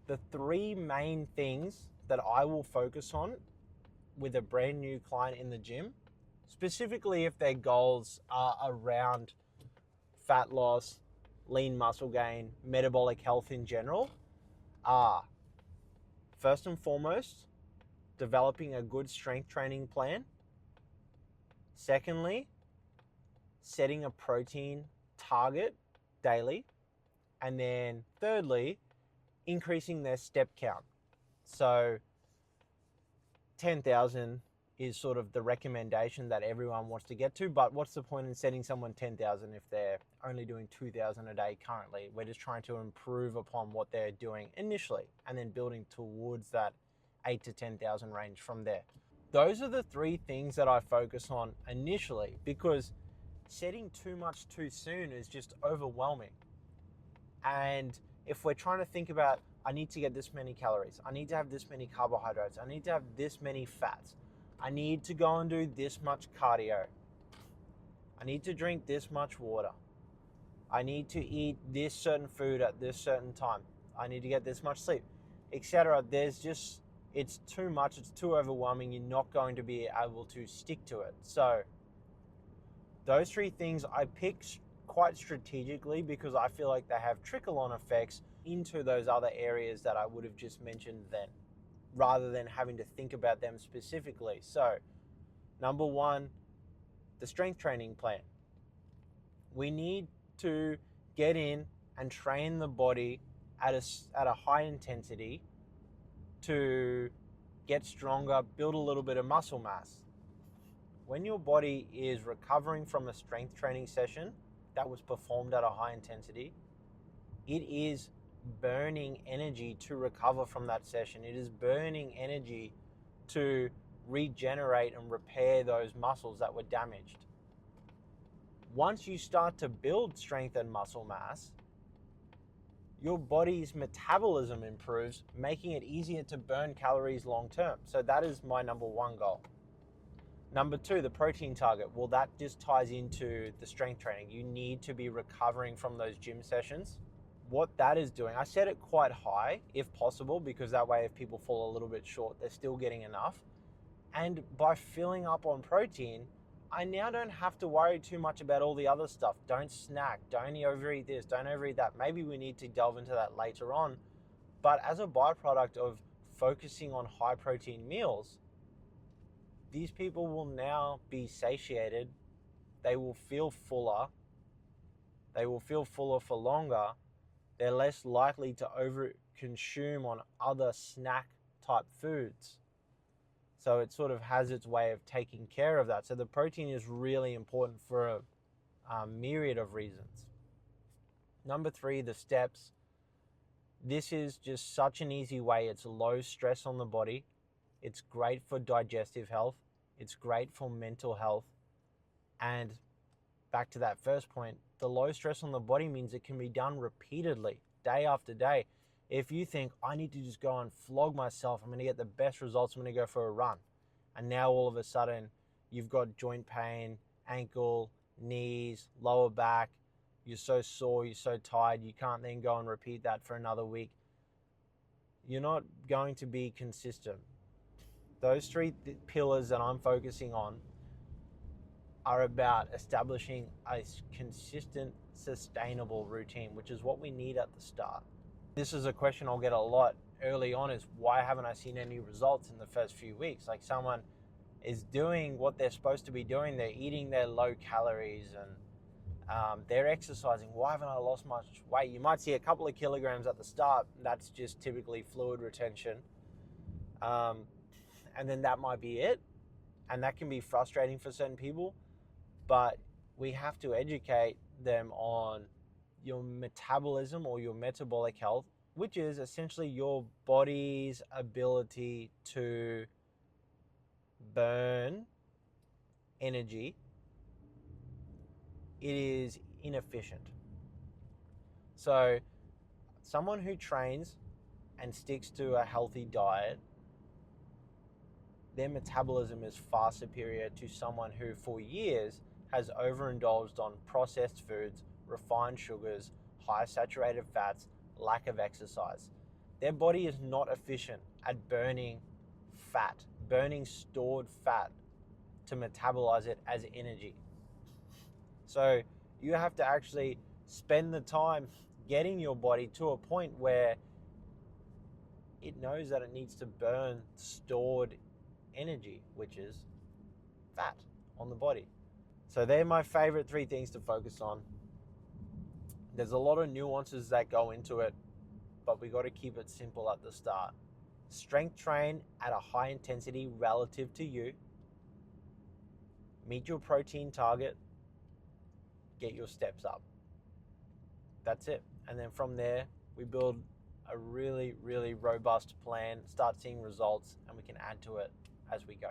The three main things that I will focus on with a brand new client in the gym, specifically if their goals are around fat loss, lean muscle gain, metabolic health in general, are first and foremost, developing a good strength training plan. Secondly, setting a protein target daily. And then thirdly, increasing their step count. So 10,000 is sort of the recommendation that everyone wants to get to, but what's the point in setting someone 10,000 if they're only doing 2,000 a day currently? We're just trying to improve upon what they're doing initially and then building towards that 8 to 10,000 range from there. Those are the three things that I focus on initially, because setting too much too soon is just overwhelming. And if we're trying to think about, I need to get this many calories, I need to have this many carbohydrates, I need to have this many fats, I need to go and do this much cardio, I need to drink this much water, I need to eat this certain food at this certain time, I need to get this much sleep, etc. It's too much, it's too overwhelming, you're not going to be able to stick to it. So those three things I picked quite strategically because I feel like they have trickle-on effects into those other areas that I would have just mentioned then, rather than having to think about them specifically. So, number one, the strength training plan. We need to get in and train the body at a high intensity to get stronger, build a little bit of muscle mass. When your body is recovering from a strength training session that was performed at a high intensity, it is burning energy to recover from that session. It is burning energy to regenerate and repair those muscles that were damaged. Once you start to build strength and muscle mass, your body's metabolism improves, making it easier to burn calories long term. So that is my number one goal. Number two, the protein target. Well, that just ties into the strength training. You need to be recovering from those gym sessions. What that is doing, I set it quite high if possible, because that way if people fall a little bit short, they're still getting enough. And by filling up on protein, I now don't have to worry too much about all the other stuff. Don't snack, don't overeat this, don't overeat that. Maybe we need to delve into that later on. But as a byproduct of focusing on high protein meals, these people will now be satiated. They will feel fuller. They will feel fuller for longer. They're less likely to over-consume on other snack type foods. So it sort of has its way of taking care of that. So the protein is really important for a myriad of reasons. Number three, the steps. This is just such an easy way. It's low stress on the body. It's great for digestive health. It's great for mental health. And back to that first point, the low stress on the body means it can be done repeatedly, day after day. If you think, I need to just go and flog myself, I'm going to get the best results, I'm going to go for a run. And now all of a sudden, you've got joint pain, ankle, knees, lower back. You're so sore, you're so tired, you can't then go and repeat that for another week. You're not going to be consistent. Those three pillars that I'm focusing on are about establishing a consistent, sustainable routine, which is what we need at the start. This is a question I'll get a lot early on, is why haven't I seen any results in the first few weeks? Like, someone is doing what they're supposed to be doing. They're eating their low calories and they're exercising. Why haven't I lost much weight? You might see a couple of kilograms at the start. That's just typically fluid retention. And then that might be it. And that can be frustrating for certain people. But we have to educate them on your metabolism or your metabolic health, which is essentially your body's ability to burn energy. It is inefficient. So someone who trains and sticks to a healthy diet, their metabolism is far superior to someone who for years has overindulged on processed foods, refined sugars, high saturated fats, lack of exercise. Their body is not efficient at burning fat, burning stored fat to metabolize it as energy. So you have to actually spend the time getting your body to a point where it knows that it needs to burn stored energy, which is fat on the body. So they're my favorite 3 things to focus on. There's a lot of nuances that go into it, but we got to keep it simple at the start. Strength train at a high intensity relative to you. Meet your protein target. Get your steps up. That's it. And then from there, we build a really, really robust plan, start seeing results, and we can add to it as we go.